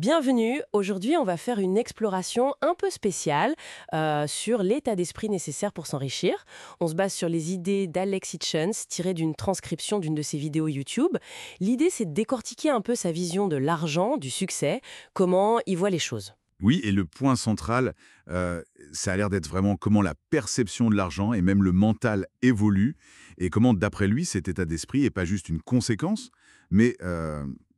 Bienvenue, aujourd'hui on va faire une exploration un peu spéciale sur l'état d'esprit nécessaire pour s'enrichir. On se base sur les idées d'Alex Hitchens tirées d'une transcription d'une de ses vidéos YouTube. L'idée c'est de décortiquer un peu sa vision de l'argent, du succès, comment il voit les choses. Oui, et le point central, ça a l'air d'être vraiment comment la perception de l'argent et même le mental évoluent et comment, d'après lui, cet état d'esprit n'est pas juste une conséquence, mais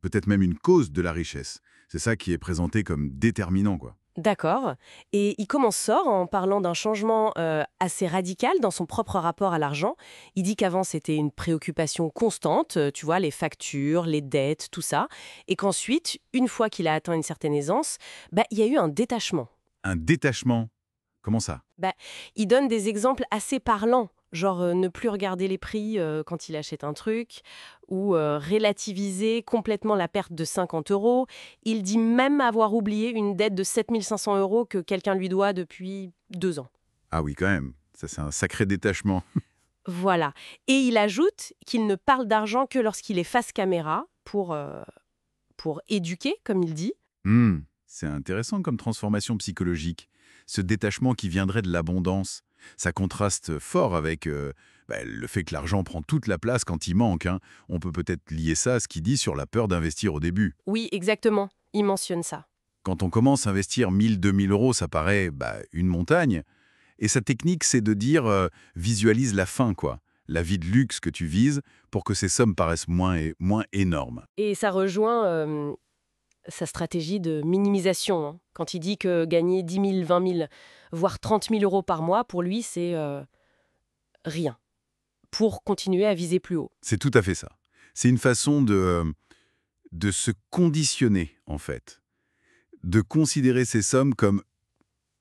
peut-être même une cause de la richesse. C'est ça qui est présenté comme déterminant, quoi. D'accord. Et il commence en parlant d'un changement assez radical dans son propre rapport à l'argent. Il dit qu'avant, c'était une préoccupation constante, tu vois, les factures, les dettes, tout ça. Et qu'ensuite, une fois qu'il a atteint une certaine aisance, il y a eu un détachement. Un détachement, comment ça? Bah, il donne des exemples assez parlants, genre ne plus regarder les prix quand il achète un truc, ou relativiser complètement la perte de 50 euros. Il dit même avoir oublié une dette de 7 500 euros que quelqu'un lui doit depuis 2 ans. Ah oui, quand même, ça c'est un sacré détachement. Voilà. Et il ajoute qu'il ne parle d'argent que lorsqu'il est face caméra pour éduquer, comme il dit. C'est intéressant comme transformation psychologique. Ce détachement qui viendrait de l'abondance, ça contraste fort avec le fait que l'argent prend toute la place quand il manque, hein. On peut peut-être lier ça à ce qu'il dit sur la peur d'investir au début. Oui, exactement. Il mentionne ça. Quand on commence à investir 1 000, 2 000 euros, ça paraît une montagne. Et sa technique, c'est de dire visualise la fin, quoi. La vie de luxe que tu vises pour que ces sommes paraissent moins énormes. Et ça rejoint sa stratégie de minimisation, hein. Quand il dit que gagner 10 000, 20 000, voire 30 000 euros par mois, pour lui, c'est rien. Pour continuer à viser plus haut. C'est tout à fait ça. C'est une façon de se conditionner, en fait. De considérer ces sommes comme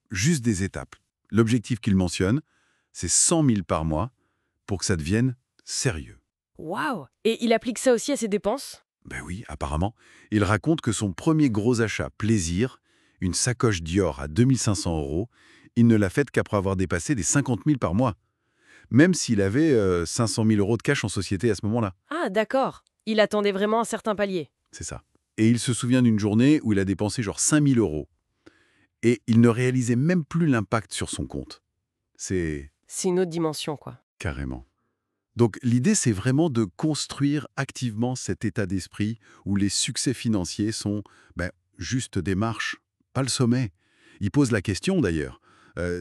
juste des étapes. L'objectif qu'il mentionne, c'est 100 000 par mois pour que ça devienne sérieux. Waouh! Et il applique ça aussi à ses dépenses? Ben oui, apparemment. Il raconte que son premier gros achat, plaisir, une sacoche Dior à 2 500 euros, il ne l'a faite qu'après avoir dépassé des 50 000 par mois. Même s'il avait 500 000 euros de cash en société à ce moment-là. Ah, d'accord. Il attendait vraiment un certain palier. C'est ça. Et il se souvient d'une journée où il a dépensé genre 5 000 euros. Et il ne réalisait même plus l'impact sur son compte. C'est C'est une autre dimension, quoi. carrément. Donc l'idée, c'est vraiment de construire activement cet état d'esprit où les succès financiers sont juste des marches, pas le sommet. Il pose la question d'ailleurs,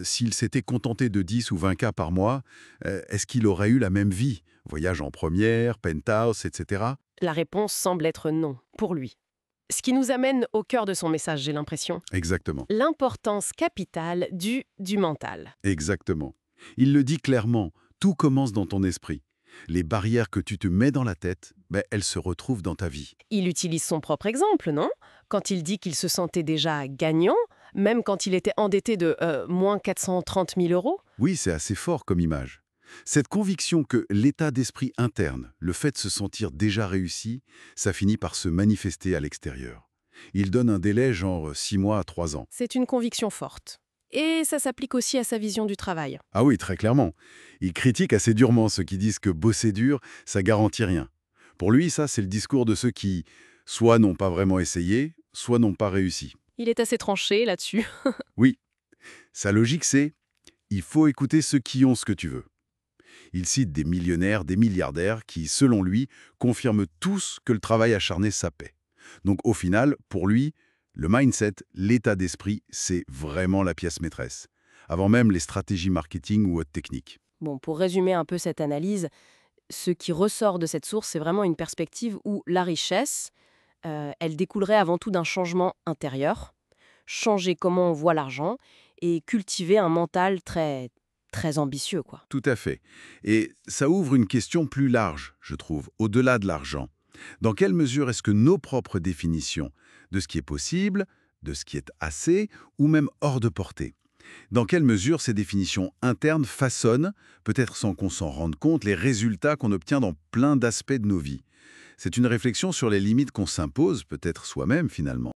s'il s'était contenté de 10 ou 20 cas par mois, est-ce qu'il aurait eu la même vie? Voyage en première, penthouse, etc. La réponse semble être non, pour lui. Ce qui nous amène au cœur de son message, j'ai l'impression. Exactement, L'importance capitale du mental. exactement. Il le dit clairement, tout commence dans ton esprit. Les barrières que tu te mets dans la tête, elles se retrouvent dans ta vie. Il utilise son propre exemple, non? Quand il dit qu'il se sentait déjà gagnant, même quand il était endetté de moins 430 000 euros. Oui, c'est assez fort comme image. Cette conviction que l'état d'esprit interne, le fait de se sentir déjà réussi, ça finit par se manifester à l'extérieur. Il donne un délai genre 6 mois à 3 ans. C'est une conviction forte. Et ça s'applique aussi à sa vision du travail. Ah oui, très clairement. Il critique assez durement ceux qui disent que bosser dur, ça garantit rien. Pour lui, ça, c'est le discours de ceux qui, soit n'ont pas vraiment essayé, soit n'ont pas réussi. Il est assez tranché là-dessus. Oui, sa logique, c'est il faut écouter ceux qui ont ce que tu veux. Il cite des millionnaires, des milliardaires qui, selon lui, confirment tous que le travail acharné, ça paie. Donc au final, pour lui, le mindset, l'état d'esprit, c'est vraiment la pièce maîtresse, avant même les stratégies marketing ou autres techniques. Bon, pour résumer un peu cette analyse, ce qui ressort de cette source, c'est vraiment une perspective où la richesse, elle découlerait avant tout d'un changement intérieur, changer comment on voit l'argent et cultiver un mental très, très ambitieux, quoi. Tout à fait. Et ça ouvre une question plus large, je trouve, au-delà de l'argent. Dans quelle mesure est-ce que nos propres définitions de ce qui est possible, de ce qui est assez, ou même hors de portée, dans quelle mesure ces définitions internes façonnent, peut-être sans qu'on s'en rende compte, les résultats qu'on obtient dans plein d'aspects de nos vies? C'est une réflexion sur les limites qu'on s'impose, peut-être soi-même finalement.